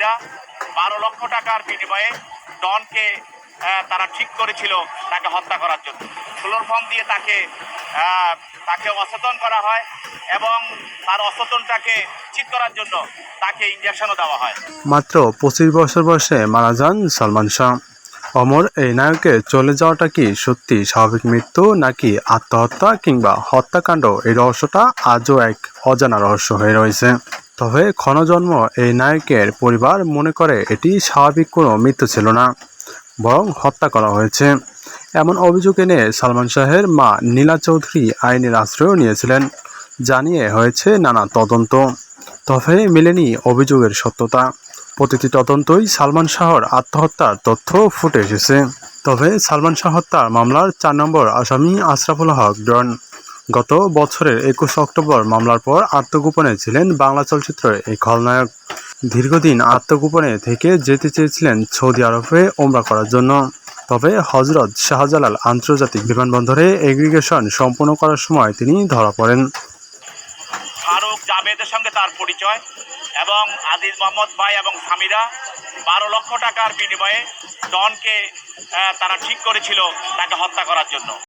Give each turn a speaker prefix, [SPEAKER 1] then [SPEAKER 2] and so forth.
[SPEAKER 1] সামিরা 12 লক্ষ টাকার বিনিময়ে ডনকে তারা ঠিক করেছিল তাকে হত্যা করার জন্য। ক্লোরোফর্ম দিয়ে তাকে অচেতন করা হয় এবং তার অচেতনটাকে ঠিক করার জন্য তাকে ইঞ্জেকশনও দেওয়া হয়।
[SPEAKER 2] মাত্র 25 বছর বয়সে মারা যান সালমান শাহ। অমর এই নায়কের চলে যাওয়াটা কি সত্যি স্বাভাবিক মৃত্যু নাকি আত্মহত্যা কিংবা হত্যাকাণ্ড, এই রহস্যটা আজও এক অজানা রহস্য হয়ে রয়েছে। তবে ক্ষণজন্ম এই নায়কের পরিবার মনে করে এটি স্বাভাবিক কোনো মৃত্যু ছিল না, বরং হত্যা করা হয়েছে। এমন অভিযোগ এনে সালমান শাহের মা নীলা চৌধুরী আইনের আশ্রয়ও নিয়েছিলেন। জানিয়ে হয়েছে নানা তদন্ত, তবে মেলেনি অভিযোগের সত্যতা। প্রতিটি তদন্তই সালমান শাহর আত্মহত্যার তথ্য ফুটে এসেছে। তবে সালমান শাহ হত্যার মামলার 4 নম্বর আসামি আশরাফুল হক ডন গত বছরের 21 অক্টোবর মামলার পর আত্মগোপনে ছিলেন বাংলা চলচ্চিত্রের এই খলনায়ক। দীর্ঘদিন আত্মগোপনে থেকে যেতে চেয়েছিলেন সৌদি আরবে ওমরা করার জন্য। তবে হজরত শাহজালাল আন্তর্জাতিক বিমানবন্দরে এগ্রিগেশন সম্পন্ন করার সময় তিনি ধরা পড়েন।
[SPEAKER 1] ফারুক জাবেদের সঙ্গে তার পরিচয় এবং আজিজ মোহাম্মদ ভাই এবং সামিরা 12 লক্ষ টাকার বিনিময়ে ডনকে তারা ঠিক করেছিল তাকে হত্যা করার জন্য।